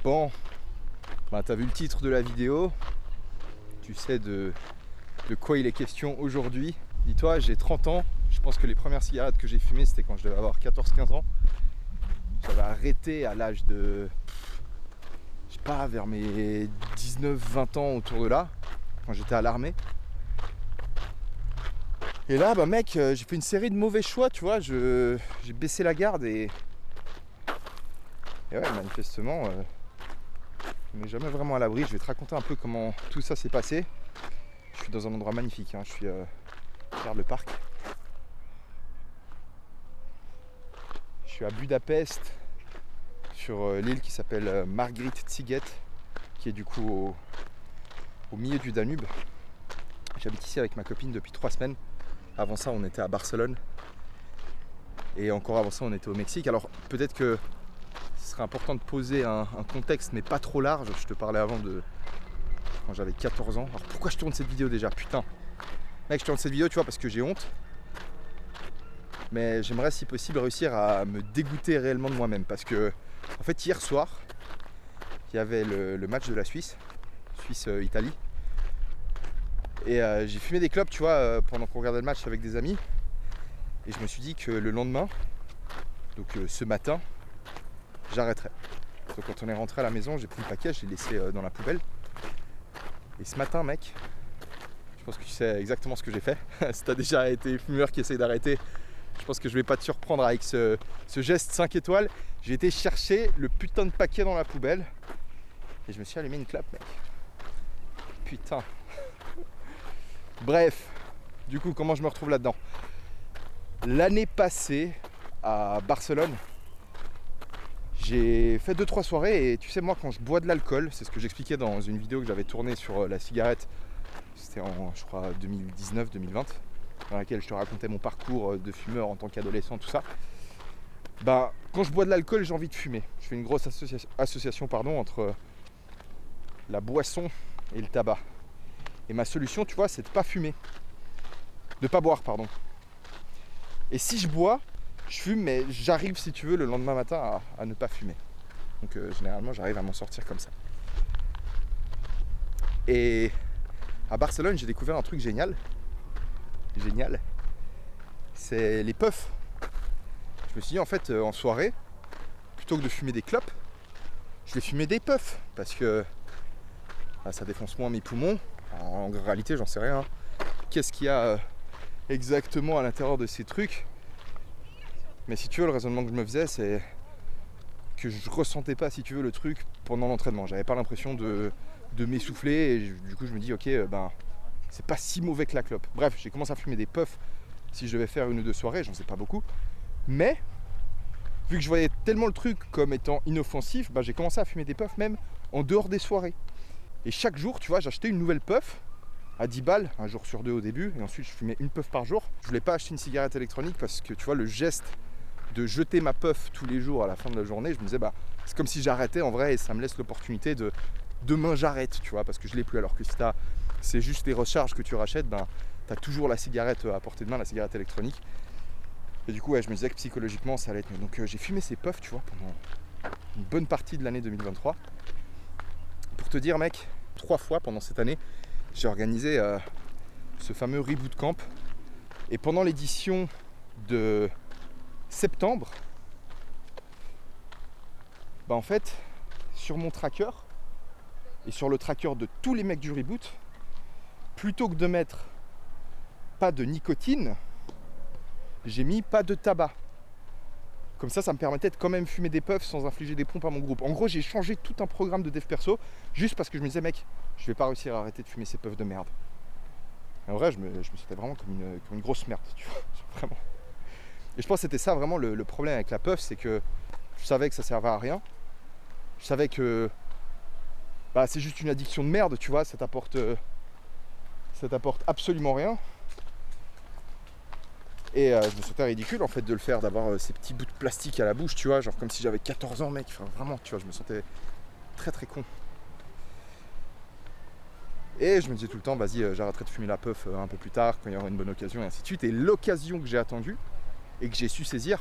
Bon, bah, t'as vu le titre de la vidéo, tu sais de quoi il est question aujourd'hui. Dis-toi, j'ai 30 ans, je pense que les premières cigarettes que j'ai fumées c'était quand je devais avoir 14-15 ans. J'avais arrêté à l'âge de, je sais pas, vers mes 19-20 ans, autour de là, quand j'étais à l'armée. Et là, bah mec, j'ai fait une série de mauvais choix, tu vois, j'ai baissé la garde et ouais, manifestement, on n'est jamais vraiment à l'abri. Je vais te raconter un peu comment tout ça s'est passé. Je suis dans un endroit magnifique, hein. Je suis vers le parc. Je suis à Budapest, sur l'île qui s'appelle Margit Sziget, qui est du coup au milieu du Danube. J'habite ici avec ma copine depuis 3 semaines. Avant ça, on était à Barcelone. Et encore avant ça, on était au Mexique. Alors peut-être que ce serait important de poser un contexte, mais pas trop large. Je te parlais avant de quand j'avais 14 ans. Alors pourquoi je tourne cette vidéo déjà? Putain. Mec, je tourne cette vidéo, tu vois, parce que j'ai honte. Mais j'aimerais, si possible, réussir à me dégoûter réellement de moi-même. Parce que, en fait, hier soir, il y avait le match de la Suisse-Italie. Et j'ai fumé des clopes, tu vois, pendant qu'on regardait le match avec des amis. Et je me suis dit que le lendemain, donc ce matin, j'arrêterais. Donc quand on est rentré à la maison, j'ai pris le paquet, je l'ai laissé dans la poubelle. Et ce matin, mec, je pense que tu sais exactement ce que j'ai fait. Si t'as déjà été fumeur qui essaye d'arrêter, je pense que je vais pas te surprendre avec ce geste 5 étoiles. J'ai été chercher le putain de paquet dans la poubelle et je me suis allumé une clope, mec. Putain. Bref, du coup, comment je me retrouve là-dedans? L'année passée, à Barcelone, j'ai fait 2-3 soirées et tu sais, moi, quand je bois de l'alcool, c'est ce que j'expliquais dans une vidéo que j'avais tournée sur la cigarette, c'était en, je crois, 2019-2020, dans laquelle je te racontais mon parcours de fumeur en tant qu'adolescent, tout ça. Bah, quand je bois de l'alcool, j'ai envie de fumer. Je fais une grosse association entre la boisson et le tabac. Et ma solution, tu vois, c'est de pas fumer. De pas boire, pardon. Et si je bois, je fume, mais j'arrive, si tu veux, le lendemain matin à ne pas fumer. Donc généralement, j'arrive à m'en sortir comme ça. Et à Barcelone, j'ai découvert un truc génial. Génial. C'est les puffs. Je me suis dit, en fait, en soirée, plutôt que de fumer des clopes, je vais fumer des puffs. Parce que bah, ça défonce moins mes poumons. En réalité, j'en sais rien. Qu'est-ce qu'il y a exactement à l'intérieur de ces trucs? Mais si tu veux, le raisonnement que je me faisais, c'est que je ressentais pas, si tu veux, le truc pendant l'entraînement. J'avais pas l'impression de m'essouffler et du coup je me dis ok, ben c'est pas si mauvais que la clope. Bref, j'ai commencé à fumer des puffs si je devais faire 1 ou 2 soirées, j'en sais pas beaucoup. Mais vu que je voyais tellement le truc comme étant inoffensif, ben, j'ai commencé à fumer des puffs même en dehors des soirées. Et chaque jour, tu vois, j'achetais une nouvelle puff à 10 balles, un jour sur 2 au début, et ensuite je fumais une puff par jour. Je voulais pas acheter une cigarette électronique parce que tu vois, le geste de jeter ma puff tous les jours à la fin de la journée, je me disais bah c'est comme si j'arrêtais en vrai et ça me laisse l'opportunité de demain j'arrête, tu vois, parce que je l'ai plus. Alors que si c'est juste des recharges que tu rachètes, ben t'as toujours la cigarette à portée de main, la cigarette électronique. Et du coup ouais, je me disais que psychologiquement ça allait être mieux. Donc j'ai fumé ces puffs, tu vois, pendant une bonne partie de l'année 2023. Pour te dire mec, 3 fois pendant cette année, j'ai organisé ce fameux Reboot Camp. Et pendant l'édition de septembre, bah en fait, sur mon tracker et sur le tracker de tous les mecs du Reboot, plutôt que de mettre pas de nicotine, j'ai mis pas de tabac. Comme ça me permettait de quand même fumer des puffs sans infliger des pompes à mon groupe. En gros, j'ai changé tout un programme de dev perso juste parce que je me disais, mec, je vais pas réussir à arrêter de fumer ces puffs de merde. Et en vrai, je me sentais vraiment comme une grosse merde, tu vois, vraiment. Et je pense que c'était ça vraiment le problème avec la puff, c'est que je savais que ça servait à rien. Je savais que bah, c'est juste une addiction de merde, tu vois, ça t'apporte absolument rien. Et je me sentais ridicule en fait de le faire, d'avoir ces petits bouts de plastique à la bouche, tu vois, genre comme si j'avais 14 ans mec, enfin vraiment, tu vois, je me sentais très très con. Et je me disais tout le temps, vas-y, j'arrêterai de fumer la puff un peu plus tard, quand il y aura une bonne occasion, et ainsi de suite. Et l'occasion que j'ai attendue, et que j'ai su saisir,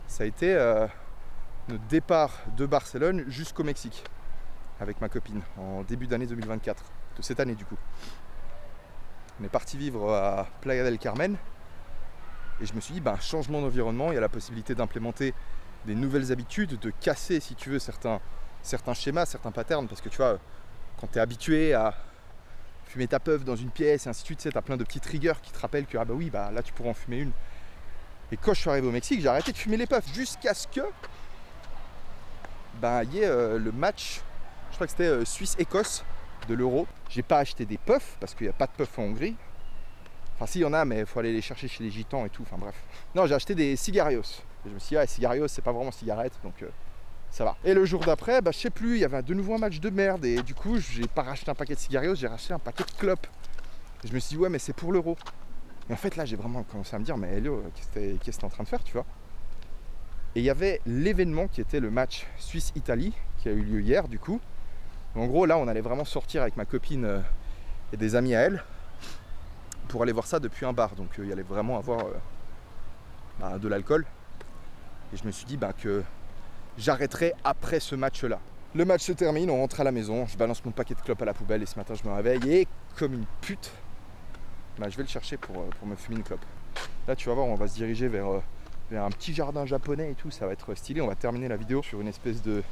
ça a été notre départ de Barcelone jusqu'au Mexique avec ma copine en début d'année 2024, de cette année du coup. On est parti vivre à Playa del Carmen et je me suis dit, changement d'environnement, il y a la possibilité d'implémenter des nouvelles habitudes, de casser si tu veux certains schémas, certains patterns, parce que tu vois, quand tu es habitué à fumer ta puff dans une pièce et ainsi de suite, tu sais, as plein de petits triggers qui te rappellent que là tu pourras en fumer une. Et quand je suis arrivé au Mexique, j'ai arrêté de fumer les puffs jusqu'à ce que y ait le match, je crois que c'était Suisse-Écosse de l'Euro. J'ai pas acheté des puffs parce qu'il n'y a pas de puffs en Hongrie. Enfin si, il y en a, mais il faut aller les chercher chez les gitans et tout, enfin bref. Non, j'ai acheté des cigarillos. Et je me suis dit, cigarillos, c'est pas vraiment cigarette, donc ça va. Et le jour d'après, je sais plus, il y avait de nouveau un match de merde. Et du coup, j'ai pas racheté un paquet de cigarillos, j'ai racheté un paquet de clopes. Et je me suis dit, ouais, mais c'est pour l'Euro. Et en fait, là, j'ai vraiment commencé à me dire, mais Helio, qu'est-ce que t'es en train de faire, tu vois? Et il y avait l'événement qui était le match Suisse-Italie, qui a eu lieu hier, du coup. En gros, là, on allait vraiment sortir avec ma copine et des amis à elle pour aller voir ça depuis un bar. Donc, il y allait vraiment avoir de l'alcool. Et je me suis dit que j'arrêterai après ce match-là. Le match se termine, on rentre à la maison, je balance mon paquet de clopes à la poubelle et ce matin, je me réveille et comme une pute, je vais le chercher pour me fumer une clope. Là, tu vas voir, on va se diriger vers un petit jardin japonais et tout, ça va être stylé. On va terminer la vidéo sur une espèce de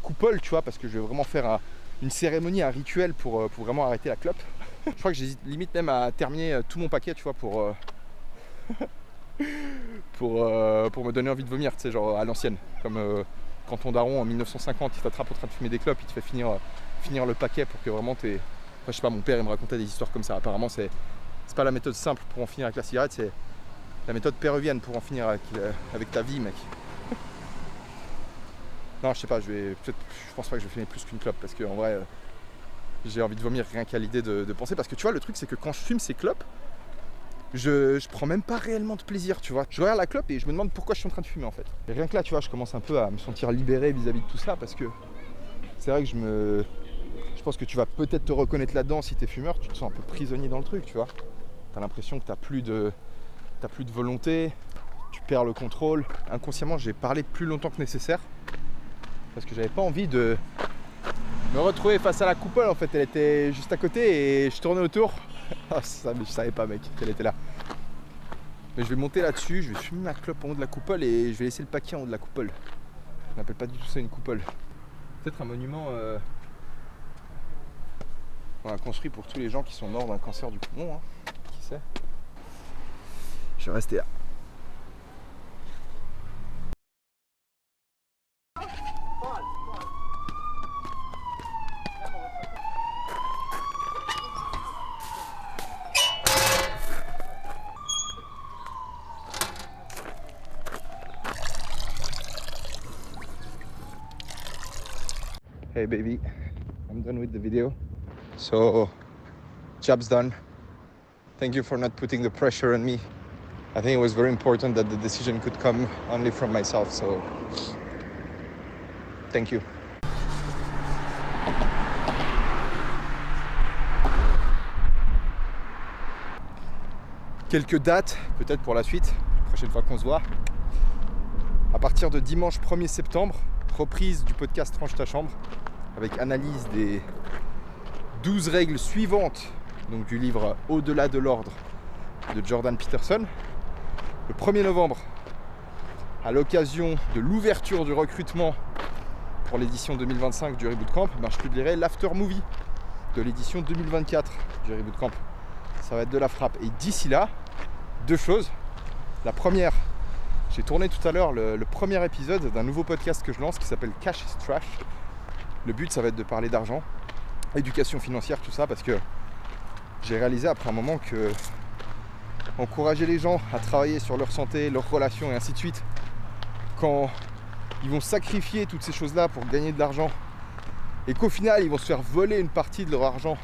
coupole, tu vois, parce que je vais vraiment faire une cérémonie, un rituel pour vraiment arrêter la clope. Je crois que j'hésite limite même à terminer tout mon paquet, tu vois, pour me donner envie de vomir, tu sais, genre à l'ancienne. Comme quand ton daron en 1950, il t'attrape en train de fumer des clopes, il te fait finir le paquet pour que vraiment t'es... Enfin, je sais pas, mon père il me racontait des histoires comme ça. Apparemment, c'est pas la méthode simple pour en finir avec la cigarette, c'est la méthode péruvienne pour en finir avec ta vie, mec. Non, je sais pas, je pense pas que je vais fumer plus qu'une clope parce qu'en vrai, j'ai envie de vomir rien qu'à l'idée de penser. Parce que tu vois, le truc, c'est que quand je fume ces clopes, je prends même pas réellement de plaisir, tu vois. Je regarde la clope et je me demande pourquoi je suis en train de fumer en fait. Et rien que là, tu vois, je commence un peu à me sentir libéré vis-à-vis de tout ça parce que c'est vrai que je pense que tu vas peut-être te reconnaître là-dedans si t'es fumeur, tu te sens un peu prisonnier dans le truc, tu vois. T'as l'impression que t'as plus de volonté, tu perds le contrôle. Inconsciemment, j'ai parlé plus longtemps que nécessaire parce que j'avais pas envie de me retrouver face à la coupole. En fait, elle était juste à côté et je tournais autour. Ah, ça, mais je savais pas, mec, qu'elle était là. Mais je vais monter là-dessus, je vais fumer ma clope en haut de la coupole et je vais laisser le paquet en haut de la coupole. On n'appelle pas du tout ça une coupole. Peut-être un monument qu'on a construit pour tous les gens qui sont morts d'un cancer du poumon, hein. Qui sait? Je vais rester là. Hey baby, I'm done with the video. So, job's done. Thank you for not putting the pressure on me. I think it was very important that the decision could come only from myself, so thank you. Quelques dates, peut-être pour la suite, la prochaine fois qu'on se voit. À partir de dimanche 1er septembre, reprise du podcast Range ta chambre, avec analyse des 12 règles suivantes, donc du livre Au-delà de l'ordre de Jordan Peterson. Le 1er novembre, à l'occasion de l'ouverture du recrutement pour l'édition 2025 du Reboot Camp, je publierai l'After Movie de l'édition 2024 du Reboot Camp. Ça va être de la frappe. Et d'ici là, deux choses. La première, j'ai tourné tout à l'heure le premier épisode d'un nouveau podcast que je lance qui s'appelle Cash is Trash. Le but, ça va être de parler d'argent, éducation financière, tout ça, parce que j'ai réalisé après un moment que encourager les gens à travailler sur leur santé, leurs relations et ainsi de suite, quand ils vont sacrifier toutes ces choses-là pour gagner de l'argent et qu'au final, ils vont se faire voler une partie de leur argent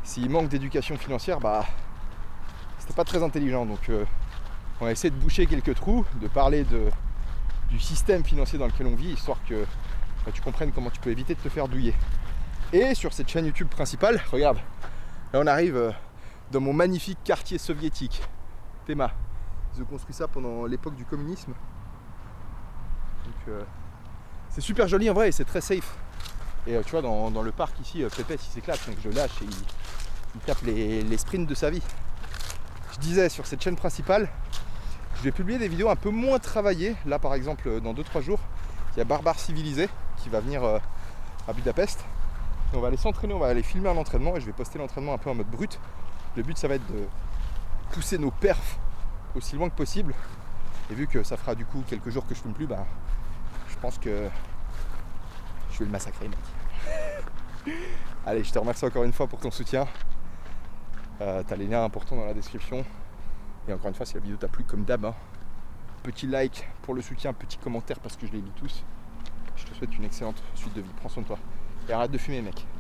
s'ils manquent d'éducation financière, c'était pas très intelligent. Donc on va essayer de boucher quelques trous, de parler du système financier dans lequel on vit, histoire que tu comprennes comment tu peux éviter de te faire douiller. Et sur cette chaîne YouTube principale, regarde, là on arrive dans mon magnifique quartier soviétique, Tema. Ils ont construit ça pendant l'époque du communisme. Donc c'est super joli en vrai et c'est très safe. Et tu vois dans le parc ici, Pépette il s'éclate, donc je lâche et il tape les sprints de sa vie. Je disais sur cette chaîne principale, je vais publier des vidéos un peu moins travaillées. Là par exemple dans 2-3 jours, il y a Barbare Civilisé qui va venir à Budapest. Et on va aller s'entraîner, on va aller filmer un entraînement et je vais poster l'entraînement un peu en mode brut. Le but ça va être de pousser nos perfs aussi loin que possible. Et vu que ça fera du coup quelques jours que je filme plus, bah je pense que je vais le massacrer mec. Allez, je te remercie encore une fois pour ton soutien. T'as les liens importants dans la description. Et encore une fois, si la vidéo t'a plu, comme d'hab, hein, petit like pour le soutien, petit commentaire parce que je les lis tous. Je te souhaite une excellente suite de vie. Prends soin de toi. Et arrête de fumer, mec.